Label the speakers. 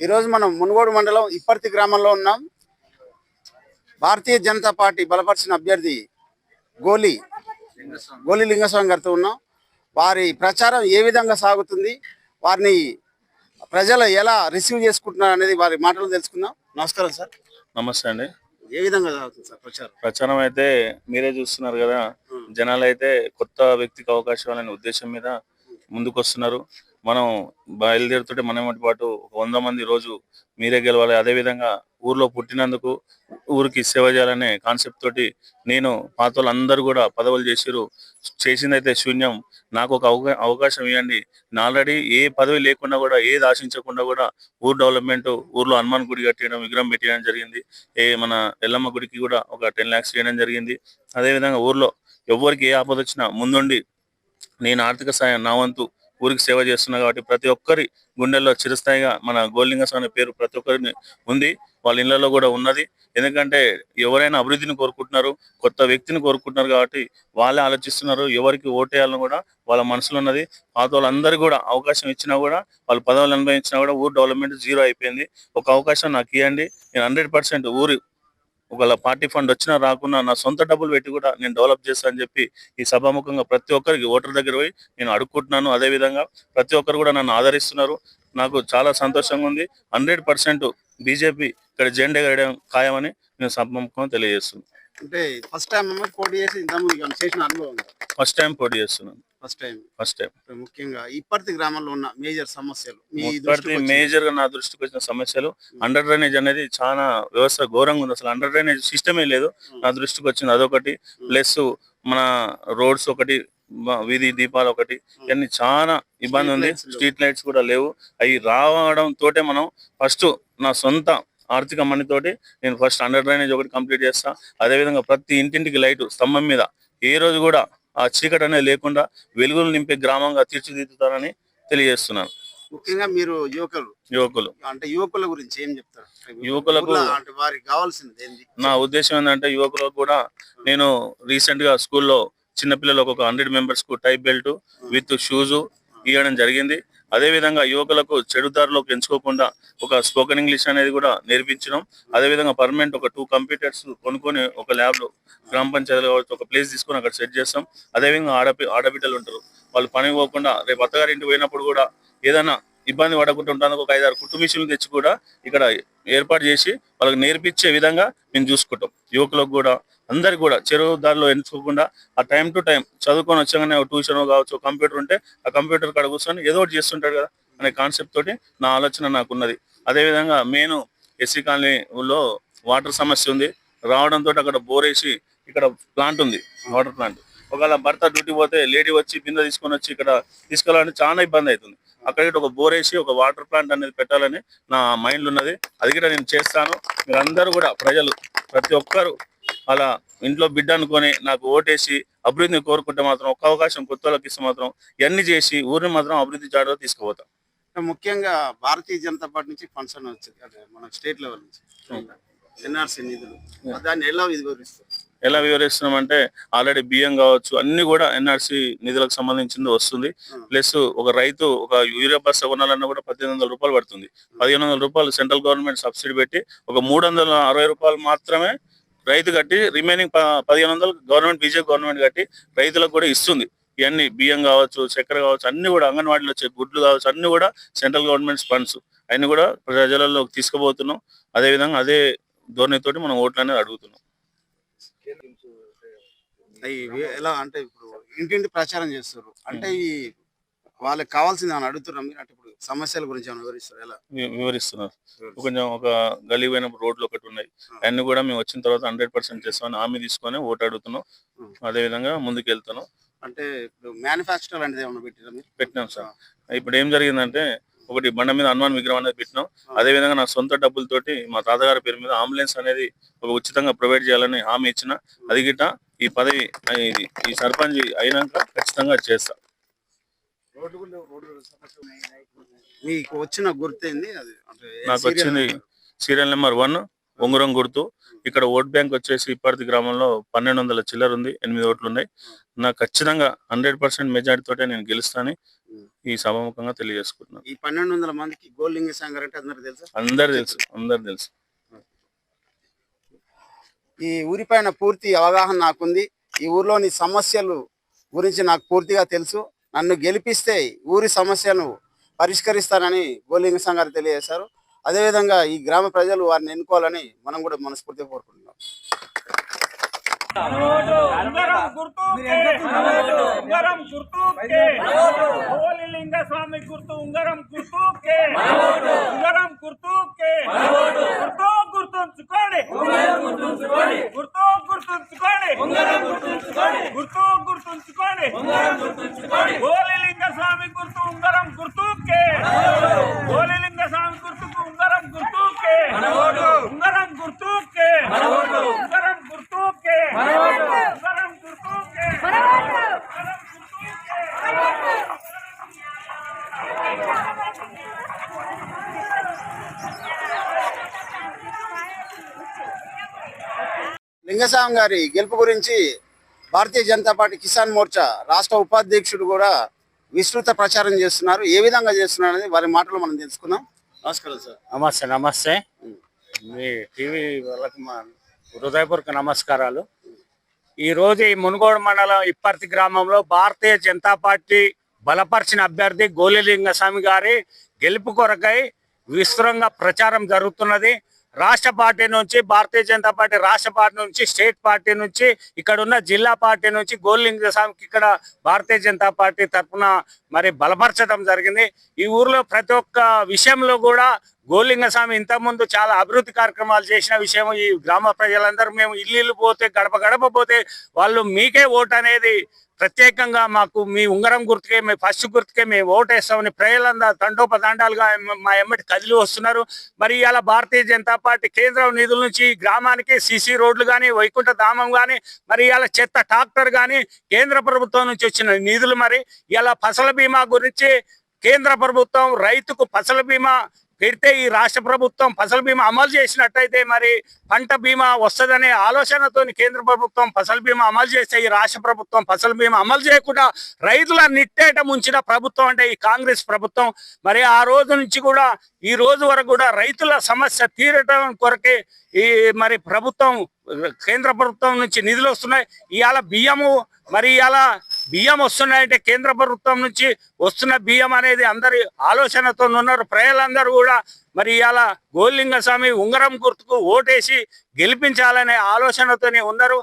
Speaker 1: ఈరోజు మనం మునుగోడు మండలం ఇప్పర్తి గ్రామంలో ఉన్నాం. భారతీయ జనతా పార్టీ బలపరిచిన అభ్యర్థి గోలి లింగస్వామి గారితో ఉన్నాం. వారి ప్రచారం ఏ విధంగా సాగుతుంది, వారిని ప్రజలు ఎలా రిసీవ్ చేసుకుంటున్నారు అనేది వారి మాటలు తెలుసుకుందాం. నమస్కారం సార్.
Speaker 2: నమస్తే అండి.
Speaker 1: ఏ విధంగా సాగుతుంది సార్
Speaker 2: ప్రచారం అయితే మీరే చూస్తున్నారు కదా. జనాలు అయితే కొత్త వ్యక్తికి అవకాశం అనే ఉద్దేశం మీద ముందుకు వస్తున్నారు. మనం బయలుదేరుతుంటే మనతో పాటు 100 మంది రోజు మీరే గెలవాలి, అదేవిధంగా ఊర్లో పుట్టినందుకు ఊరికి సేవ చేయాలనే కాన్సెప్ట్ తోటి నేను పాత వాళ్ళందరూ కూడా పదవులు చేసిందైతే శూన్యం. నాకు ఒక అవకాశం ఇవ్వండి. నేను ఆల్రెడీ ఏ పదవి లేకుండా కూడా, ఏది ఆశించకుండా కూడా ఊరు డెవలప్మెంట్, ఊర్లో హనుమాన్ గుడి కట్టేయడం, విగ్రహం పెట్టేయడం జరిగింది. మన ఎల్లమ్మ గుడికి కూడా ఒక 10 lakhs చేయడం జరిగింది. అదేవిధంగా ఊర్లో ఎవరికి ఏ ఆపద వచ్చినా ముందుండి నేను ఆర్థిక సాయం నా వంతు ఊరికి సేవ చేస్తున్నా కాబట్టి ప్రతి ఒక్కరి గుండెల్లో చిరస్థాయిగా మన గోలింగస్వామి అనే పేరు ప్రతి ఒక్కరిని ఉంది, వాళ్ళ ఇళ్లలో కూడా ఉన్నది. ఎందుకంటే ఎవరైనా అభివృద్ధిని కోరుకుంటున్నారు, కొత్త వ్యక్తిని కోరుకుంటున్నారు కాబట్టి వాళ్ళే ఆలోచిస్తున్నారు. ఎవరికి ఓటేయాలని కూడా వాళ్ళ మనసులో ఉన్నది. పాత వాళ్ళందరూ కూడా అవకాశం ఇచ్చినా కూడా, వాళ్ళు పదవులు అనుభవించినా కూడా ఊరు డెవలప్మెంట్ జీరో అయిపోయింది. ఒక అవకాశం నాకు ఇవ్వండి, నేను 100% ఊరి ఒకవేళ పార్టీ ఫండ్ వచ్చినా రాకున్నా నా సొంత డబ్బులు పెట్టి కూడా నేను డెవలప్ చేస్తాను అని చెప్పి ఈ సభాముఖంగా ప్రతి ఒక్కరికి ఓటర్ దగ్గర పోయి నేను అడుక్కుంటున్నాను. అదేవిధంగా ప్రతి ఒక్కరు కూడా నన్ను ఆదరిస్తున్నారు. నాకు చాలా సంతోషంగా ఉంది. 100% బీజేపీ ఇక్కడ జెండా ఎగరడం ఖాయమని నేను సభాముఖంగా తెలియజేస్తున్నాను.
Speaker 1: అంటే ఫస్ట్ టైం పోటీ చేసి చేసిన అనుభవం?
Speaker 2: ఫస్ట్ టైం పోటీ చేస్తున్నాను. First time.
Speaker 1: ముఖ్యంగా ఇప్పటి గ్రామంలో ఉన్న మేజర్ సమస్యలు,
Speaker 2: మేజర్ గా నా దృష్టికి వచ్చిన సమస్యలు, అండర్ డ్రైనేజ్ అనేది చాలా వ్యవస్థ ఘోరంగా ఉంది. అసలు అండర్ డ్రైనేజ్ సిస్టమే లేదు. నా దృష్టికి వచ్చింది అదొకటి. ప్లస్ మన రోడ్స్ ఒకటి, వీధి దీపాలు ఒకటి, ఇవన్నీ చాలా ఇబ్బంది ఉంది. స్ట్రీట్ లైట్స్ కూడా లేవు. అవి రావడం తోటే మనం ఫస్ట్ నా సొంత ఆర్థిక మనీతోటి నేను ఫస్ట్ అండర్ డ్రైనేజ్ ఒకటి కంప్లీట్ చేస్తా. అదేవిధంగా ప్రతి ఇంటింటికి లైట్ స్తంభం మీద ఏ రోజు కూడా ఆ చీకటి అనేది లేకుండా వెలుగులు నింపే గ్రామంగా తీర్చిదిద్దుతారని తెలియజేస్తున్నాను.
Speaker 1: ముఖ్యంగా మీరు యువకులు అంటే యువకుల గురించి ఏం చెప్తారు?
Speaker 2: యువకులకు
Speaker 1: అంటే వారికి కావాల్సింది ఏంటి?
Speaker 2: నా ఉద్దేశం ఏంటంటే యువకులకు కూడా నేను రీసెంట్ గా స్కూల్లో చిన్నపిల్లలకు ఒక 100 members కు టై బెల్ట్ విత్ షూస్ ఇవ్వడం జరిగింది. అదేవిధంగా యువకులకు చెడుదారిలోకి ఎంచుకోకుండా ఒక స్పోకెన్ ఇంగ్లీష్ అనేది కూడా నేర్పించడం. అదేవిధంగా పర్మనెంట్ ఒక 2 computers కొనుక్కొని ఒక ల్యాబ్ లో గ్రామ పంచాయతీలో ఒక ప్లేస్ తీసుకొని అక్కడ సెట్ చేస్తాం. అదేవిధంగా ఆడబిడ్డలు ఉంటారు, వాళ్ళు పని పోకుండా రేపు అత్తగారి ఇంటికి పోయినప్పుడు కూడా ఏదైనా ఇబ్బంది పడకుండా ఉండడానికి ఒక 5-6 కుట్టు మిషన్లు తెచ్చి కూడా ఇక్కడ ఏర్పాటు చేసి వాళ్ళకి నేర్పించే విధంగా మేము చూసుకుంటాం. యువకులకు కూడా అందరికి కూడా చెరువు దారిలో ఎంచుకోకుండా ఆ టైం టు టైం చదువుకొని వచ్చాగానే ట్యూషన్ కావచ్చు, కంప్యూటర్ ఉంటే ఆ కంప్యూటర్ కాడ కూర్చొని ఏదో ఒకటి చేస్తుంటాడు కదా అనే కాన్సెప్ట్ తోటి నా ఆలోచన నాకు ఉన్నది. అదేవిధంగా మెయిన్ ఎస్సీ కాలనీలో వాటర్ సమస్య ఉంది. రావడంతో అక్కడ బోర్ వేసి ఇక్కడ ప్లాంట్ ఉంది, వాటర్ ప్లాంట్. ఒకవేళ భర్త డ్యూటీ పోతే లేడీ వచ్చి బిందె తీసుకొని వచ్చి ఇక్కడ తీసుకెళ్ళాలని చాలా ఇబ్బంది అవుతుంది. అక్కడ ఒక బోర్ వేసి ఒక వాటర్ ప్లాంట్ అనేది పెట్టాలని నా మైండ్లో ఉన్నది. అది కూడా నేను చేస్తాను. మీరందరూ కూడా ప్రజలు ప్రతి ఒక్కరు అలా ఇంట్లో బిడ్డ అనుకొని నాకు ఓటేసి అభివృద్ధిని కోరుకుంటే మాత్రం ఒక అవకాశం కొత్త వాళ్ళకి ఇస్తే మాత్రం ఇవన్నీ చేసి ఊరిని మాత్రం అభివృద్ధి జాడలో తీసుకుపోతాం.
Speaker 1: ముఖ్యంగా భారతీయ జనతా పార్టీ నుంచి ఫండ్స్ అని వచ్చింది, అదే మన స్టేట్ లెవెల్ నుంచి ఎన్ఆర్సీ నిధులు, దాన్ని
Speaker 2: ఎలా వివరిస్తున్నామంటే ఆల్రెడీ బియ్యం కావచ్చు అన్ని కూడా ఎన్ఆర్సీ నిధులకు సంబంధించింది వస్తుంది. ప్లస్ ఒక రైతు ఒక యూరియా బస్తా కొనాలన్నా కూడా 1800 రూపాయలు పడుతుంది. 1500 రూపాయలు సెంట్రల్ గవర్నమెంట్ సబ్సిడీ పెట్టి ఒక 360 రూపాయలు మాత్రమే రైతు కట్టి రిమైనింగ్ 1500 గవర్నమెంట్, బీజేపీ గవర్నమెంట్ కట్టి రైతులకు కూడా ఇస్తుంది. ఇవన్నీ బియ్యం కావచ్చు, చక్కెర కావచ్చు, అన్ని కూడా అంగన్వాడీలో వచ్చే గుడ్లు కావచ్చు, అన్ని కూడా సెంట్రల్ గవర్నమెంట్ ఫండ్స్ అన్ని కూడా ప్రజలలోకి తీసుకుపోతున్నాం. అదేవిధంగా అదే ధోరణితోటి మనం ఓట్లు అనేది అడుగుతున్నాం.
Speaker 1: ఎలా అంటే ఇప్పుడు ఇంటింటి ప్రచారం చేస్తారు అంటే ఈ వాళ్ళకి కావాల్సింది అని అడుగుతున్నాం మీరు, అంటే ఇప్పుడు సమస్యల గురించి వివరిస్తారు? ఎలా
Speaker 2: వివరిస్తున్నారు? కొంచెం ఒక గలీ పోయినప్పుడు రోడ్లు ఒకటి ఉన్నాయి, అన్ని కూడా మేము వచ్చిన తర్వాత 100% చేస్తామని హామీ తీసుకొని ఓటు అడుగుతున్నాం. అదే విధంగా ముందుకు వెళ్తున్నాం.
Speaker 1: అంటే ఇప్పుడు మ్యానుఫ్యాక్చర్ అనేది ఏమన్నా పెట్టినాం సార్?
Speaker 2: పెట్టినాం సార్. ఇప్పుడు ఏం జరిగిందంటే ఒకటి బండ మీద హనుమాన్ విగ్రహం అనేది పెట్టినాం. అదే విధంగా నా సొంత డబ్బులతోటి మా తాతగారి పేరు మీద అంబులెన్స్ అనేది ఒక ఉచితంగా ప్రొవైడ్ చేయాలని హామీ ఇచ్చిన. అది గిట్ట ఈ పదవి ఈ సర్పంచ్ అయినాక ఖచ్చితంగా చేస్తా.
Speaker 1: మీకు వచ్చిన గుర్తేంది అది?
Speaker 2: నాకు వచ్చింది సీరియల్ నెంబర్ 1 ఉంగరం గుర్తు. ఇక్కడ ఓట్ బ్యాంక్ వచ్చేసి ఇప్పటి గ్రామంలో 1200 చిల్లర ఉంది, 8 ఓట్లు ఉన్నాయి. నాకు ఖచ్చితంగా 100% మెజార్టీ తోటే నేను గెలుస్తానని ఈ సభాముఖంగా తెలియజేసుకుంటున్నాను.
Speaker 1: ఈ 1200 మందికి గోలింగ సంగారు అంటే అందరికి తెలుసా?
Speaker 2: అందరు తెలుసు.
Speaker 1: ఈ ఊరిపైన పూర్తి అవగాహన నాకుంది. ఈ ఊర్లోని సమస్యలు గురించి నాకు పూర్తిగా తెలుసు. నన్ను గెలిపిస్తే ఊరి సమస్యను పరిష్కరిస్తానని గోలింగ సంగారు తెలియజేశారు. అదేవిధంగా ఈ గ్రామ ప్రజలు వారిని ఎన్నుకోవాలని మనం కూడా మనస్ఫూర్తిగా కోరుకుంటున్నాం.
Speaker 3: లింగస్వామి గుర్తు ఉంగరం గుర్తు గుర్తుంచుకోండి. లింగస్వామి గుర్తు ఉంగరం గుర్తుకే. లింగస్వామి గుర్తుకు ఉంగరం గుర్తుకే. ఉంగరం గుర్తుకే. ఉంగరం గుర్తుకే. ఉంగరం గుర్తుకే.
Speaker 1: లింగస్వామి గారి గెలుపు గురించి భారతీయ జనతా పార్టీ కిసాన్ మోర్చా రాష్ట్ర ఉపాధ్యక్షుడు కూడా విస్తృత ప్రచారం చేస్తున్నారు. ఏ విధంగా చేస్తున్నారు అనేది వారి మాటలు మనం తెలుసుకుందాం. నమస్కారం సార్.
Speaker 4: నమస్తే. మీ టీవీ వాళ్ళకి మా హృదయపూర్వక నమస్కారాలు. ఈరోజు ఈ మునుగోడు మండలం ఇప్పర్తి గ్రామంలో భారతీయ జనతా పార్టీ బలపరిచిన అభ్యర్థి గోలి లింగస్వామి గారి గెలుపు కొరకై విస్తృతంగా ప్రచారం జరుగుతున్నది. రాష్ట్ర పార్టీ నుంచి, భారతీయ జనతా పార్టీ రాష్ట్ర పార్టీ నుంచి, స్టేట్ పార్టీ నుంచి, ఇక్కడ ఉన్న జిల్లా పార్టీ నుంచి గోలి లింగస్వామికి ఇక్కడ భారతీయ జనతా పార్టీ తరఫున మరి బలపరచడం జరిగింది. ఈ ఊర్లో ప్రతి ఒక్క విషయంలో కూడా గోలి లింగస్వామి ఇంతకుముందు చాలా అభివృద్ధి కార్యక్రమాలు చేసిన విషయం ఈ గ్రామ ప్రజలందరూ మేము ఇల్లు పోతే గడప గడప పోతే వాళ్ళు మీకే ఓటు అనేది ప్రత్యేకంగా మాకు మీ ఉంగరం గుర్తుకే, మీ ఫస్ట్ గుర్తుకే మేము ఓటేస్తామని ప్రజలందరూ తండోపతండాలుగా మా ఎమ్మటి కదిలి వస్తున్నారు. మరి ఇలా భారతీయ జనతా పార్టీ కేంద్రం నిధుల నుంచి గ్రామానికి సీసీ రోడ్లు కానీ, వైకుంఠ ధామం కానీ, మరి ఇలా చెత్త ట్రాక్టర్ కానీ కేంద్ర ప్రభుత్వం నుంచి వచ్చిన నిధులు, మరి ఇలా ఫసల బీమా గురించి కేంద్ర ప్రభుత్వం రైతుకు ఫసల బీమా పెడితే ఈ రాష్ట్ర ప్రభుత్వం ఫసల్ బీమా అమలు చేసినట్టయితే మరి పంట బీమా వస్తుందనే ఆలోచనతో కేంద్ర ప్రభుత్వం ఫసల్ బీమా అమలు చేస్తే ఈ రాష్ట్ర ప్రభుత్వం ఫసల్ బీమా అమలు చేయకుండా రైతుల నిట్టేట ముంచిన ప్రభుత్వం అంటే ఈ కాంగ్రెస్ ప్రభుత్వం. మరి ఆ రోజు నుంచి కూడా ఈ రోజు వరకు కూడా రైతుల సమస్య తీరటం కొరకే ఈ మరి ప్రభుత్వం కేంద్ర ప్రభుత్వం నుంచి నిధులు వస్తున్నాయి. ఇవాళ బియ్యము మరి ఇలా బియ్యం వస్తున్నాయంటే కేంద్ర ప్రభుత్వం నుంచి వస్తున్న బియ్యం అనేది అందరి ఆలోచనతో ఉన్నారు. ప్రజలందరూ కూడా మరి ఇవాళ గోలి లింగస్వామి ఉంగరం గుర్తుకు ఓటేసి గెలిపించాలనే ఆలోచనతోనే ఉన్నారు.